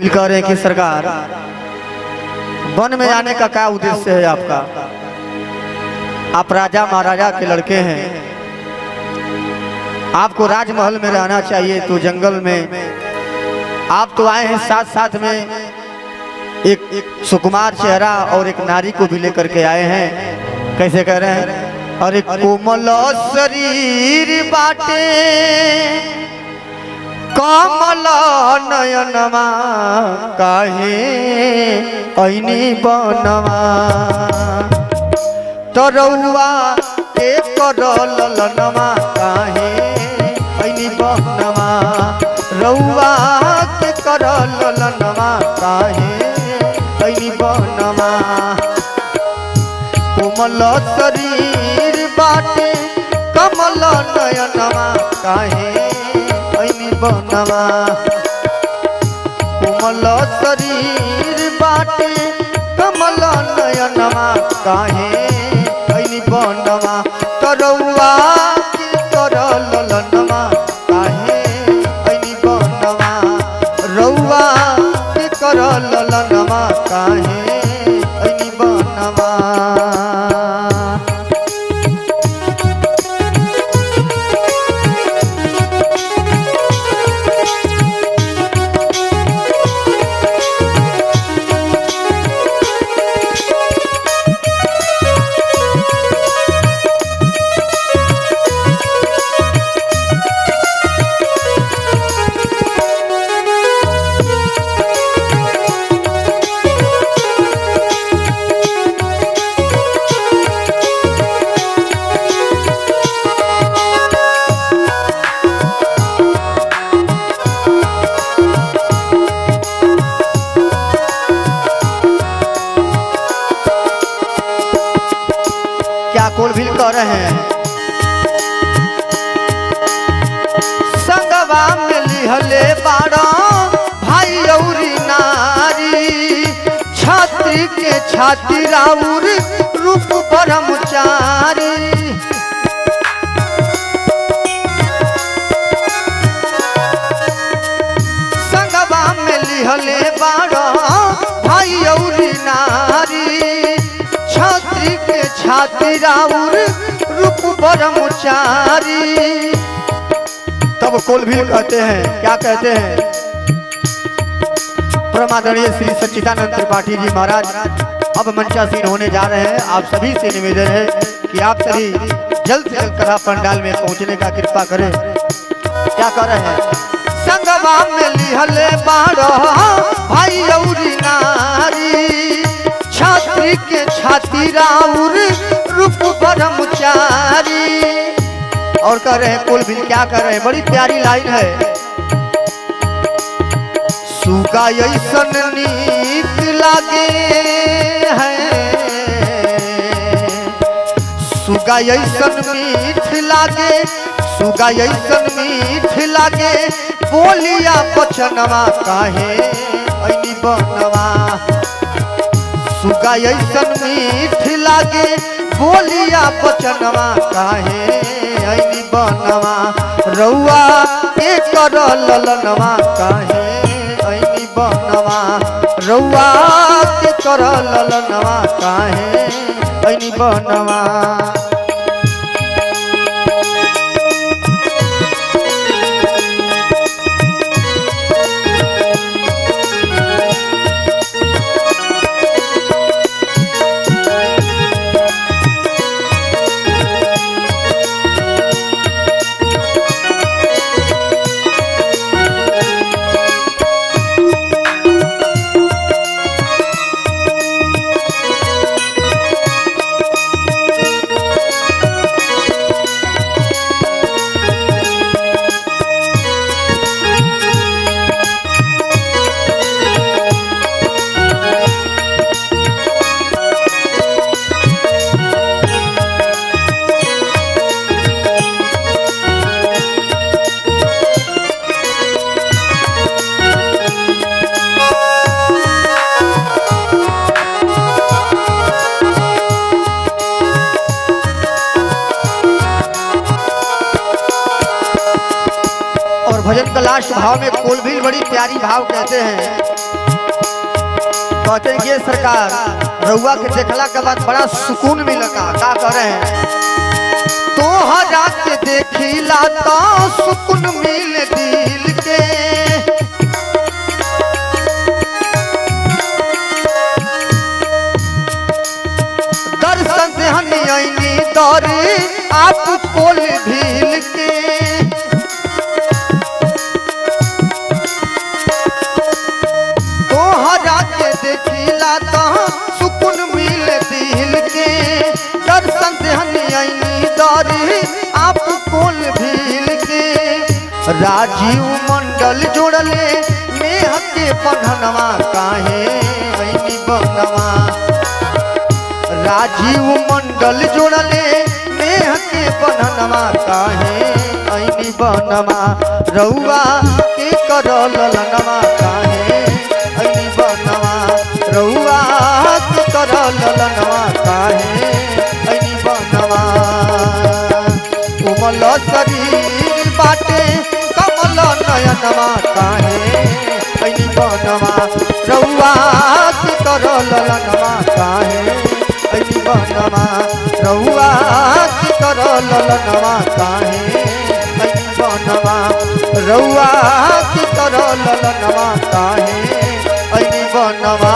कह रहे हैं कि सरकार वन में जाने का क्या उद्देश्य है आपका? आप राजा महाराजा के लड़के हैं, आपको राजमहल में रहना चाहिए, तो जंगल में आप तो आए हैं, साथ साथ में एक सुकुमार चेहरा और एक नारी को भी लेकर के आए हैं। कैसे कह रहे हैं? और एक कोमल शरीर बाटे कमल नयनमा काहे ऐनी बनवा तरौआ एक ललनमा काहे ऐनी बनवा रौआ के कर ललनमा काहे ऐनी बनवा कोमल शरीर बाटे कमल नयनमा काहे ऐनी बनवा कोमल शरीर बाटे कमल नयनमा काहे ऐनी बनवा तरौआ के कर ललनमा काहे ऐनी बनवा रौआ के कर ललनमा काहे ऐनी बनवा। क्या कोलभिल कह रहे हैं? संगवा में लिहले बाड़ा भाई औरी नारी छात्री के छाती राउर रूप ब्रह्मचारी संगवा में लिहले बाड़ा भाई औरी नारी के छाती राउर रूप ब्रह्मचारी। तब कोलभिल कहते हैं, क्या कहते हैं? परमादरणीय श्री सच्चिदानंद त्रिपाठी जी महाराज अब मंचासीन होने जा रहे हैं। आप सभी से निवेदन है कि आप सभी जल्द से जल्द कथा पंडाल में पहुंचने का कृपा करें। क्या कर रहे हैं? संगवा में लिहले बाड़ा भाई औरी नारी छात्री के छाती राउर रूप ब्रह्मचारी। और कह रहे हैं कोलभिल, क्या कर रहे हैं? बड़ी प्यारी लाइन है। सुगा ऐसन नीक लागे है, सुगा ऐसन मीठ लागे, सुगा ऐसन मीठ लागे बोलिया बचनवा काहे ऐनी बनवा सुगा ऐसन मीठ लागे बोलिया बचनवा काहे ऐनी बनवा रौआ के कर ललनवा काहे ऐनी बनवा रौआ के कर ललनवा काहे ऐनी बनवा। भजन का लास्ट भाव में कोलभिल बड़ी प्यारी भाव कहते हैं। कहते हैं ये सरकार रउआ के देखला के बाद बड़ा सुकून मिलता। का कर रहे हैं तो हरा के देखिला तो सुकून मिल दिल के। दर्शन से हनी दौरी आप कोल भील के। तो हरा के देखिला तो सुकून मिल दिल के। दर्शन से हनी दौरी आप कोल भील के। राजीव मंडल जोड़ले नेह के बंधनवा काहे ऐनी बनवा। राजीव मंडल जोड़ले नेह के बंधनवा काहे ऐनी बनवा। रउआ के करल ललनवा काहे ऐनी बनवा। रउआ के करल ललनवा काहे ऐनी बनवा। कोमल शरीर बाटे कमल नयनवा काहे ऐनी बनवा। रउआ के करल ललनवा काहे ऐनी बनवा। रउआ के करल ललनवा काहे ऐनी बनवा। रउआ के करल ललनवा काहे ऐनी बनवा।